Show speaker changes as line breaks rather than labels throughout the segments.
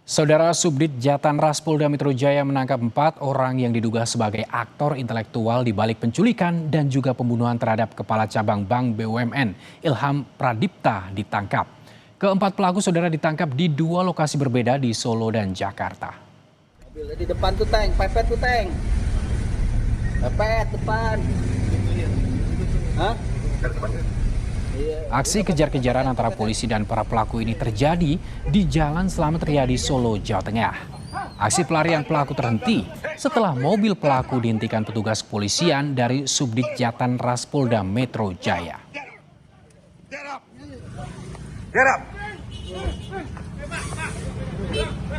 Saudara Subdit Jatanras Polda Metro Jaya menangkap 4 orang yang diduga sebagai aktor intelektual di balik penculikan dan juga pembunuhan terhadap Kepala Cabang Bank BUMN Ilham Pradipta ditangkap. Keempat pelaku saudara ditangkap di 2 lokasi berbeda di Solo dan Jakarta.
Di depan tuh tank, pepet tuh tank. Pepet depan. Hah?
Aksi kejar-kejaran antara polisi dan para pelaku ini terjadi di Jalan Slamet Riyadi, Solo, Jawa Tengah. Aksi pelarian pelaku terhenti setelah mobil pelaku dihentikan petugas kepolisian dari Subdit Jatanras Polda Metro Jaya.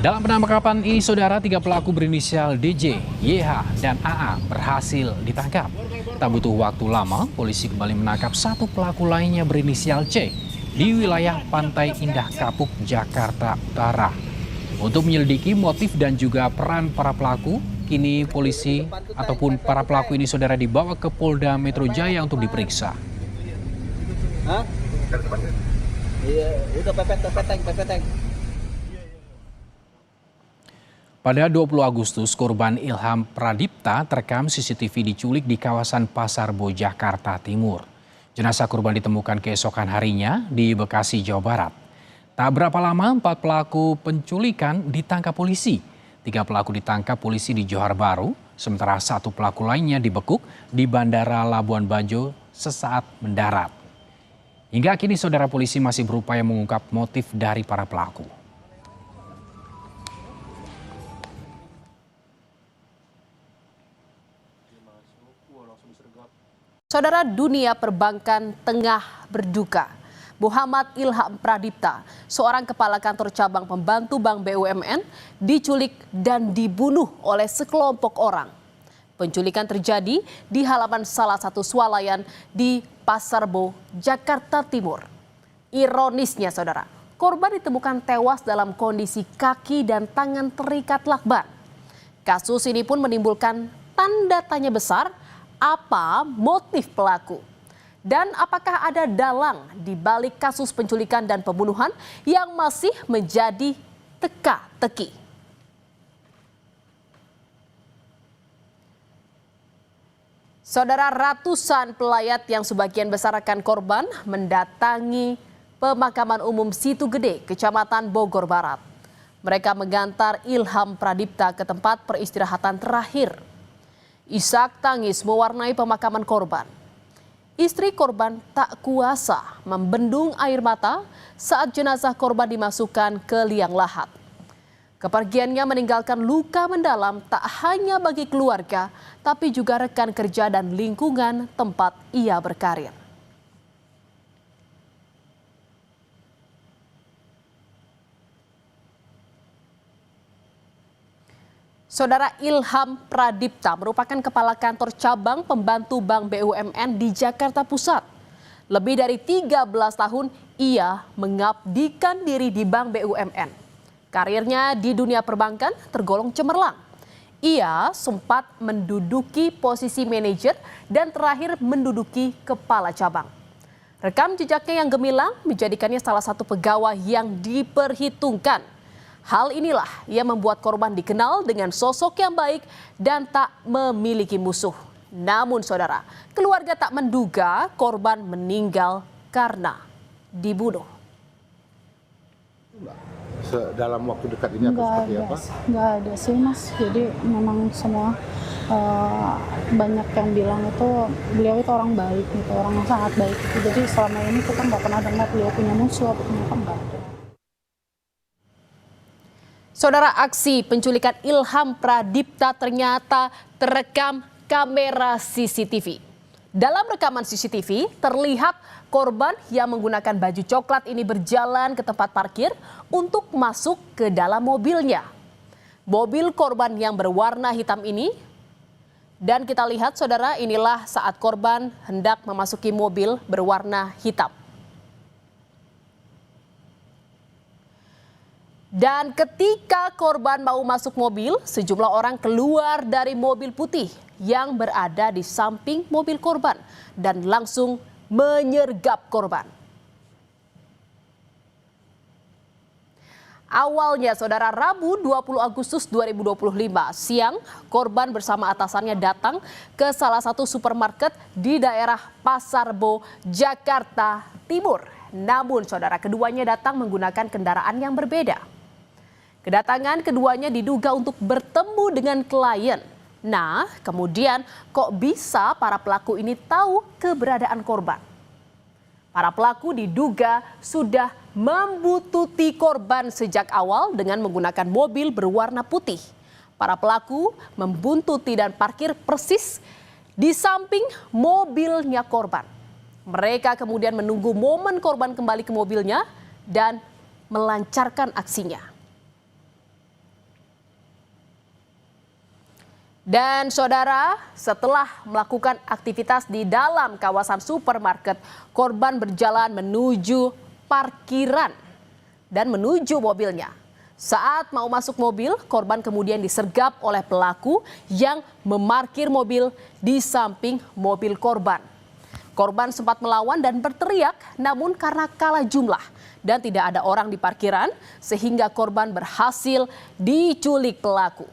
Dalam penangkapan ini, saudara, 3 pelaku berinisial DJ, YH, dan AA berhasil ditangkap. Tak butuh waktu lama, polisi kembali menangkap 1 pelaku lainnya berinisial C di wilayah Pantai Indah Kapuk, Jakarta Utara. Untuk menyelidiki motif dan juga peran para pelaku, kini polisi ataupun para pelaku ini saudara dibawa ke Polda Metro Jaya untuk diperiksa.
Hah? Iya, udah pepet.
Pada 20 Agustus, korban Ilham Pradipta terekam CCTV diculik di kawasan Pasar Bo, Jakarta Timur. Jenazah korban ditemukan keesokan harinya di Bekasi, Jawa Barat. Tak berapa lama, 4 pelaku penculikan ditangkap polisi. 3 pelaku ditangkap polisi di Johar Baru, sementara 1 pelaku lainnya dibekuk di Bandara Labuan Bajo sesaat mendarat. Hingga kini saudara polisi masih berupaya mengungkap motif dari para pelaku.
Saudara, dunia perbankan tengah berduka. Muhammad Ilham Pradipta, seorang kepala kantor cabang pembantu Bank BUMN, diculik dan dibunuh oleh sekelompok orang. Penculikan terjadi di halaman salah satu swalayan di Pasar Bo, Jakarta Timur. Ironisnya, saudara, korban ditemukan tewas dalam kondisi kaki dan tangan terikat lakban. Kasus ini pun menimbulkan tanda tanya besar. Apa motif pelaku? Dan apakah ada dalang di balik kasus penculikan dan pembunuhan yang masih menjadi teka-teki? Saudara, ratusan pelayat yang sebagian besar rekan korban mendatangi pemakaman umum Situ Gede, Kecamatan Bogor Barat. Mereka mengantar Ilham Pradipta ke tempat peristirahatan terakhir. Isak tangis mewarnai pemakaman korban. Istri korban tak kuasa membendung air mata saat jenazah korban dimasukkan ke liang lahat. Kepergiannya meninggalkan luka mendalam tak hanya bagi keluarga, tapi juga rekan kerja dan lingkungan tempat ia berkarir. Saudara, Ilham Pradipta merupakan kepala kantor cabang pembantu Bank BUMN di Jakarta Pusat. Lebih dari 13 tahun ia mengabdikan diri di Bank BUMN. Karirnya di dunia perbankan tergolong cemerlang. Ia sempat menduduki posisi manajer dan terakhir menduduki kepala cabang. Rekam jejaknya yang gemilang menjadikannya salah satu pegawai yang diperhitungkan. Hal inilah yang membuat korban dikenal dengan sosok yang baik dan tak memiliki musuh. Namun saudara, keluarga tak menduga korban meninggal karena dibunuh.
Dalam waktu dekat ini atau seperti apa?
Nggak ada sih mas, jadi memang semua banyak yang bilang itu beliau itu orang baik gitu, orang yang sangat baik gitu. Jadi selama ini kita nggak pernah dengar beliau punya musuh atau punya apa.
Saudara, aksi penculikan Ilham Pradipta ternyata terekam kamera CCTV. Dalam rekaman CCTV terlihat korban yang menggunakan baju coklat ini berjalan ke tempat parkir untuk masuk ke dalam mobilnya. Mobil korban yang berwarna hitam ini, dan kita lihat saudara, inilah saat korban hendak memasuki mobil berwarna hitam. Dan ketika korban mau masuk mobil, sejumlah orang keluar dari mobil putih yang berada di samping mobil korban dan langsung menyergap korban. Awalnya, saudara, Rabu 20 Agustus 2025 siang, korban bersama atasannya datang ke salah satu supermarket di daerah Pasar Bo, Jakarta Timur. Namun, saudara, keduanya datang menggunakan kendaraan yang berbeda. Kedatangan keduanya diduga untuk bertemu dengan klien. Nah, kemudian kok bisa para pelaku ini tahu keberadaan korban? Para pelaku diduga sudah membuntuti korban sejak awal dengan menggunakan mobil berwarna putih. Para pelaku membuntuti dan parkir persis di samping mobilnya korban. Mereka kemudian menunggu momen korban kembali ke mobilnya dan melancarkan aksinya. Dan saudara, setelah melakukan aktivitas di dalam kawasan supermarket, korban berjalan menuju parkiran dan menuju mobilnya. Saat mau masuk mobil, korban kemudian disergap oleh pelaku yang memarkir mobil di samping mobil korban. Korban sempat melawan dan berteriak, namun karena kalah jumlah dan tidak ada orang di parkiran, sehingga korban berhasil diculik pelaku.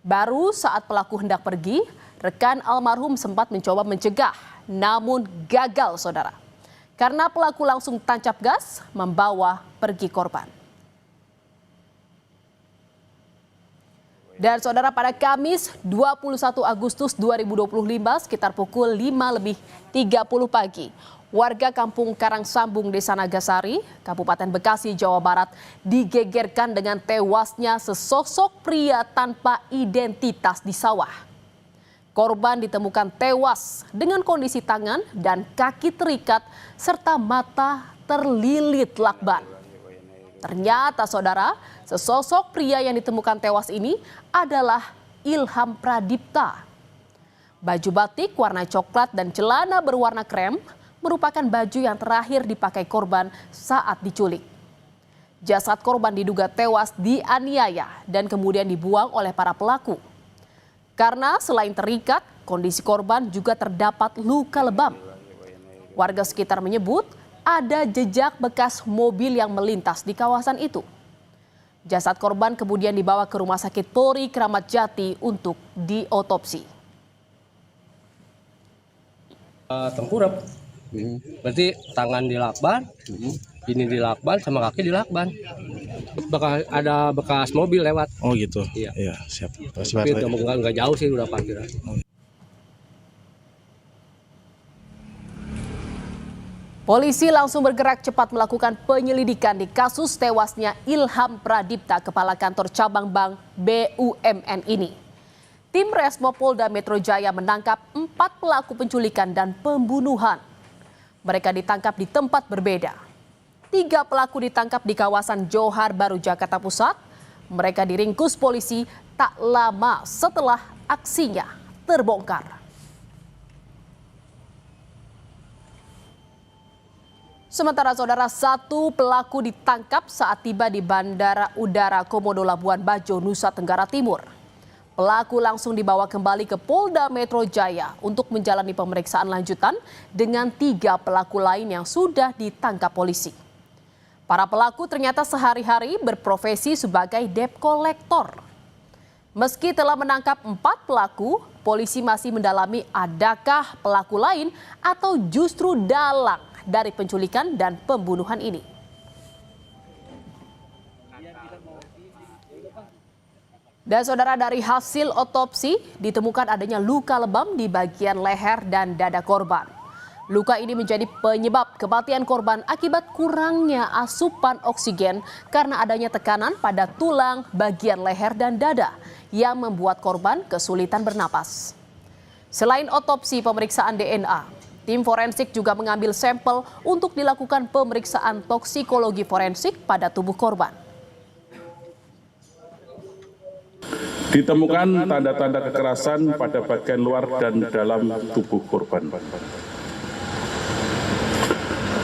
Baru saat pelaku hendak pergi, rekan almarhum sempat mencoba mencegah, namun gagal, saudara. Karena pelaku langsung tancap gas membawa pergi korban. Dan saudara, pada Kamis 21 Agustus 2025 sekitar pukul 5:30 pagi, warga kampung Karangsambung, Desa Nagasari, Kabupaten Bekasi, Jawa Barat digegerkan dengan tewasnya sesosok pria tanpa identitas di sawah. Korban ditemukan tewas dengan kondisi tangan dan kaki terikat serta mata terlilit lakban. Ternyata, saudara, sesosok pria yang ditemukan tewas ini adalah Ilham Pradipta. Baju batik warna coklat dan celana berwarna krem merupakan baju yang terakhir dipakai korban saat diculik. Jasad korban diduga tewas dianiaya dan kemudian dibuang oleh para pelaku. Karena selain terikat, kondisi korban juga terdapat luka lebam. Warga sekitar menyebut ada jejak bekas mobil yang melintas di kawasan itu. Jasad korban kemudian dibawa ke Rumah Sakit Polri Kramat Jati untuk diotopsi.
Tengkurap. Berarti tangan dilakban, ini dilakban sama kaki dilakban. Ada bekas mobil lewat.
Oh gitu.
Iya.
Iya, siap.
Tapi nggak jauh sih udah parkiran.
Polisi langsung bergerak cepat melakukan penyelidikan di kasus tewasnya Ilham Pradipta, kepala kantor cabang Bank BUMN ini. Tim Resmo Polda Metro Jaya menangkap 4 pelaku penculikan dan pembunuhan. Mereka ditangkap di tempat berbeda. 3 pelaku ditangkap di kawasan Johar Baru, Jakarta Pusat. Mereka diringkus polisi tak lama setelah aksinya terbongkar. Sementara, saudara, 1 pelaku ditangkap saat tiba di Bandara Udara Komodo Labuan Bajo, Nusa Tenggara Timur. Pelaku langsung dibawa kembali ke Polda Metro Jaya untuk menjalani pemeriksaan lanjutan dengan 3 pelaku lain yang sudah ditangkap polisi. Para pelaku ternyata sehari-hari berprofesi sebagai debt collector. Meski telah menangkap 4 pelaku, polisi masih mendalami adakah pelaku lain atau justru dalang dari penculikan dan pembunuhan ini. Dan saudara, dari hasil otopsi ditemukan adanya luka lebam di bagian leher dan dada korban. Luka ini menjadi penyebab kematian korban akibat kurangnya asupan oksigen karena adanya tekanan pada tulang bagian leher dan dada yang membuat korban kesulitan bernapas. Selain otopsi pemeriksaan DNA, tim forensik juga mengambil sampel untuk dilakukan pemeriksaan toksikologi forensik pada tubuh korban.
Ditemukan tanda-tanda kekerasan pada bagian luar dan dalam tubuh korban.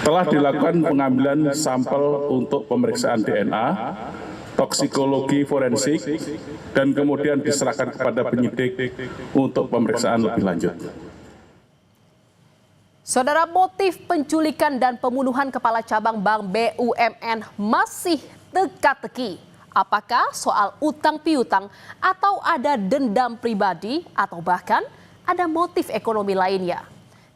Telah dilakukan pengambilan sampel untuk pemeriksaan DNA, toksikologi forensik, dan kemudian diserahkan kepada penyidik untuk pemeriksaan lebih lanjut.
Saudara, motif penculikan dan pembunuhan kepala cabang Bank BUMN masih teka-teki. Apakah soal utang piutang atau ada dendam pribadi atau bahkan ada motif ekonomi lainnya.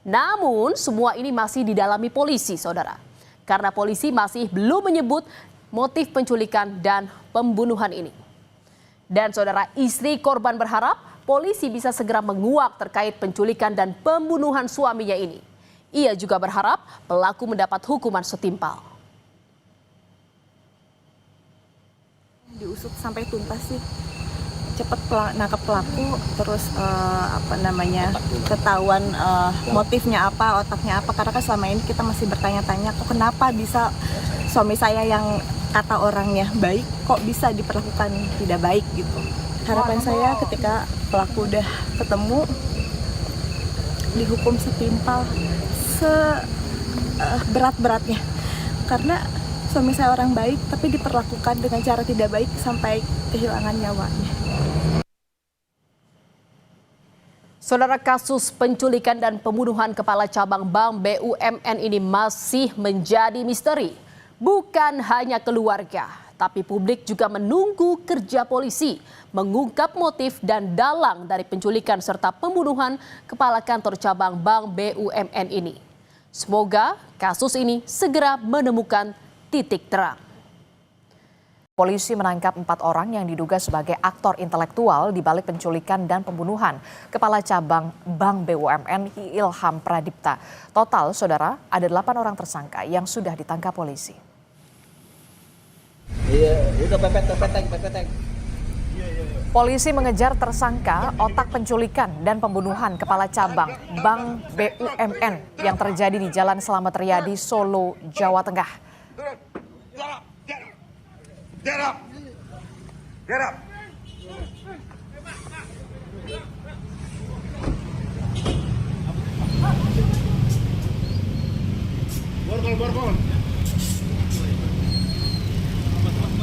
Namun semua ini masih didalami polisi, saudara. Karena polisi masih belum menyebut motif penculikan dan pembunuhan ini. Dan saudara, istri korban berharap polisi bisa segera menguak terkait penculikan dan pembunuhan suaminya ini. Ia juga berharap pelaku mendapat hukuman setimpal.
Diusut sampai tuntas sih, cepet nangkep pelaku, terus ketahuan motifnya apa, otaknya apa, karena kan selama ini kita masih bertanya-tanya kok kenapa bisa suami saya yang kata orangnya baik kok bisa diperlakukan tidak baik gitu. Harapan saya ketika pelaku udah ketemu dihukum setimpal, seberat-beratnya, karena suami saya orang baik tapi diperlakukan dengan cara tidak baik sampai kehilangan nyawanya.
Saudara, kasus penculikan dan pembunuhan kepala cabang Bank BUMN ini masih menjadi misteri. Bukan hanya keluarga, tapi publik juga menunggu kerja polisi mengungkap motif dan dalang dari penculikan serta pembunuhan kepala kantor cabang Bank BUMN ini. Semoga kasus ini segera menemukan titik terang.
Polisi menangkap 4 orang yang diduga sebagai aktor intelektual di balik penculikan dan pembunuhan Kepala Cabang Bank BUMN Ilham Pradipta. Total, saudara, ada 8 orang tersangka yang sudah ditangkap polisi. Polisi mengejar tersangka otak penculikan dan pembunuhan Kepala Cabang Bank BUMN yang terjadi di Jalan Slamet Riyadi, Solo, Jawa Tengah.
Get up! Get up!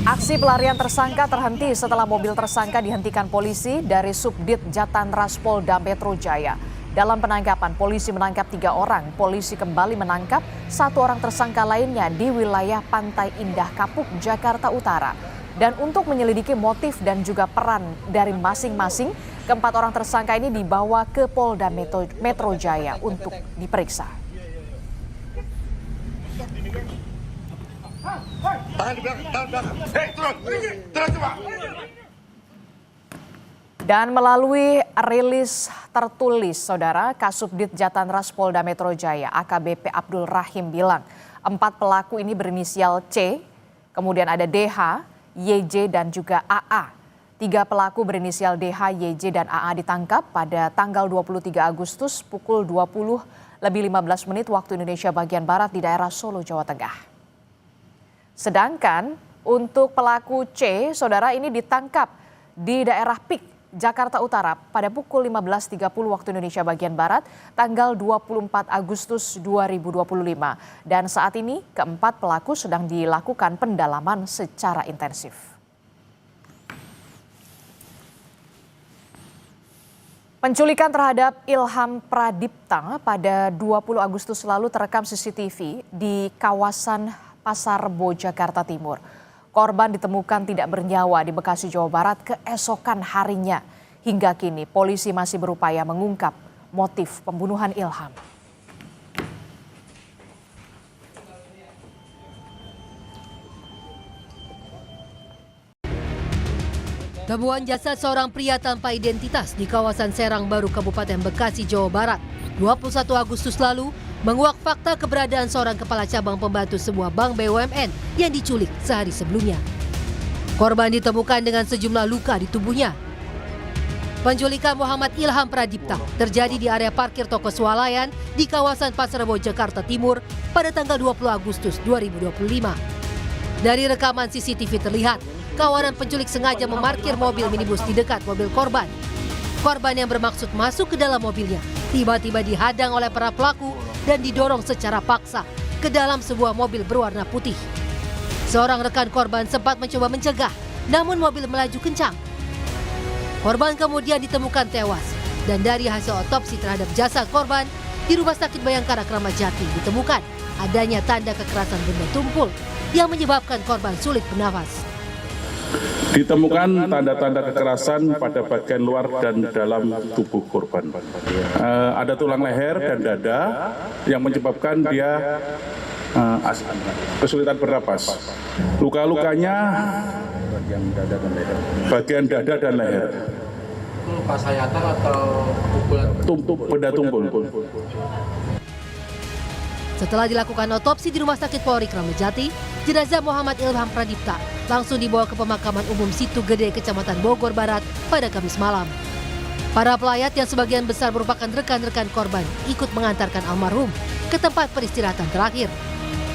Aksi pelarian tersangka terhenti setelah mobil tersangka dihentikan polisi dari Subdit Jatanras Polda Metro Jaya. Dalam penangkapan, polisi menangkap 3 orang. Polisi kembali menangkap 1 orang tersangka lainnya di wilayah Pantai Indah Kapuk, Jakarta Utara. Dan untuk menyelidiki motif dan juga peran dari masing-masing, ke-4 orang tersangka ini dibawa ke Polda Metro Jaya untuk diperiksa. Dan melalui rilis tertulis, saudara, Kasubdit Jatanras Polda Metro Jaya AKBP Abdul Rahim bilang 4 pelaku ini berinisial C, kemudian ada DH, YJ dan juga AA. 3 pelaku berinisial DH, YJ dan AA ditangkap pada tanggal 23 Agustus pukul 20:15 waktu Indonesia bagian Barat di daerah Solo, Jawa Tengah. Sedangkan untuk pelaku C, saudara, ini ditangkap di daerah Pik, Jakarta Utara pada pukul 15.30 waktu Indonesia bagian Barat tanggal 24 Agustus 2025. Dan saat ini ke-4 pelaku sedang dilakukan pendalaman secara intensif. Penculikan terhadap Ilham Pradipta pada 20 Agustus lalu terekam CCTV di kawasan Pasar Rebo, Jakarta Timur. Korban ditemukan tidak bernyawa di Bekasi, Jawa Barat keesokan harinya. Hingga kini polisi masih berupaya mengungkap motif pembunuhan Ilham.
Temuan jasad seorang pria tanpa identitas di kawasan Serang Baru, Kabupaten Bekasi, Jawa Barat, 21 Agustus lalu menguak fakta keberadaan seorang kepala cabang pembantu sebuah bank BUMN yang diculik sehari sebelumnya. Korban ditemukan dengan sejumlah luka di tubuhnya. Penculikan Muhammad Ilham Pradipta terjadi di area parkir toko swalayan di kawasan Pasar Rebo, Jakarta Timur pada tanggal 20 Agustus 2025. Dari rekaman CCTV terlihat, kawanan penculik sengaja memarkir mobil minibus di dekat mobil korban. Korban yang bermaksud masuk ke dalam mobilnya tiba-tiba dihadang oleh para pelaku dan didorong secara paksa ke dalam sebuah mobil berwarna putih. Seorang rekan korban sempat mencoba mencegah, namun mobil melaju kencang. Korban kemudian ditemukan tewas dan dari hasil otopsi terhadap jasad korban di Rumah Sakit Bayangkara Kramat Jati ditemukan adanya tanda kekerasan benda tumpul. yang menyebabkan korban sulit bernafas.
Ditemukan tanda-tanda kekerasan pada bagian luar dan dalam tubuh korban. Ada tulang leher dan dada yang menyebabkan dia kesulitan bernapas. Luka-lukanya bagian dada dan leher.
Luka sayatan atau pukulan?
Benda tumpul.
Setelah dilakukan otopsi di Rumah Sakit Polri Kramat Jati, jenazah Muhammad Ilham Pradipta langsung dibawa ke Pemakaman Umum Situ Gede, Kecamatan Bogor Barat pada Kamis malam. Para pelayat yang sebagian besar merupakan rekan-rekan korban ikut mengantarkan almarhum ke tempat peristirahatan terakhir.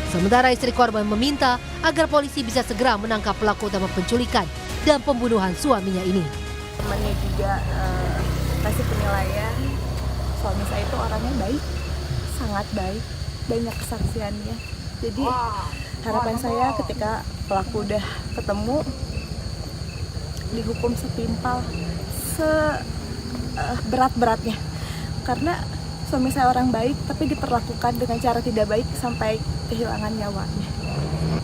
Sementara istri korban meminta agar polisi bisa segera menangkap pelaku utama penculikan dan pembunuhan suaminya ini.
Temannya juga kasih penilaian, suami saya itu orangnya baik, sangat baik, banyak kesaksiannya. Jadi harapan saya ketika pelaku udah ketemu, dihukum setimpal, seberat-beratnya. Karena suami saya orang baik, tapi diperlakukan dengan cara tidak baik sampai kehilangan nyawanya.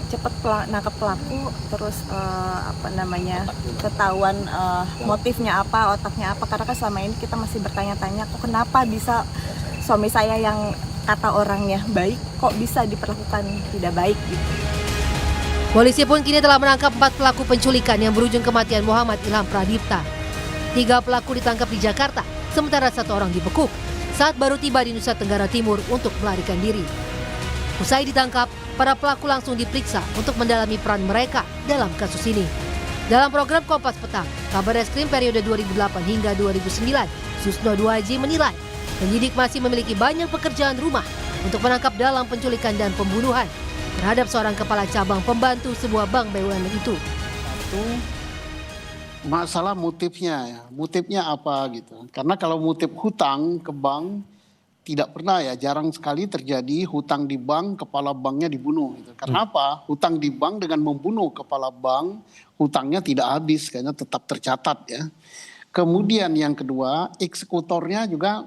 Cepat nangkep pelaku, terus ketahuan motifnya apa, otaknya apa. Karena kan selama ini kita masih bertanya-tanya, kok kenapa bisa suami saya yang kata orangnya baik, kok bisa diperlakukan tidak baik gitu.
Polisi pun kini telah menangkap 4 pelaku penculikan yang berujung kematian Muhammad Ilham Pradipta. 3 pelaku ditangkap di Jakarta, sementara 1 orang dibekuk saat baru tiba di Nusa Tenggara Timur untuk melarikan diri. Usai ditangkap, para pelaku langsung diperiksa untuk mendalami peran mereka dalam kasus ini. Dalam program Kompas Petang, Kabar Reskrim periode 2008 hingga 2009, Susno Duaji menilai penyidik masih memiliki banyak pekerjaan rumah untuk menangkap dalang penculikan dan pembunuhan terhadap seorang kepala cabang pembantu sebuah bank BUMN itu.
Masalah motifnya ya, motifnya apa gitu. Karena kalau motif hutang ke bank tidak pernah ya, jarang sekali terjadi hutang di bank, kepala banknya dibunuh gitu. Karena apa? Hutang di bank dengan membunuh kepala bank, hutangnya tidak habis, kayaknya tetap tercatat ya. Kemudian yang kedua, eksekutornya juga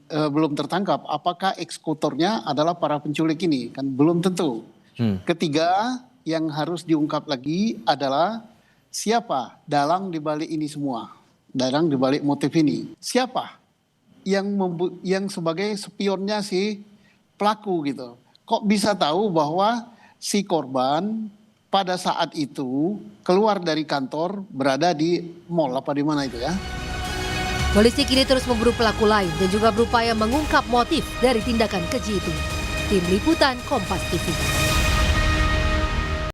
belum tertangkap. Apakah eksekutornya adalah para penculik ini? Kan belum tentu. Ketiga, yang harus diungkap lagi adalah siapa dalang dibalik ini semua, dalang dibalik motif ini. Siapa yang sebagai spionnya si pelaku gitu? Kok bisa tahu bahwa si korban pada saat itu keluar dari kantor berada di mall apa di mana itu ya?
Polisi kini terus memburu pelaku lain dan juga berupaya mengungkap motif dari tindakan keji itu. Tim Liputan Kompas TV.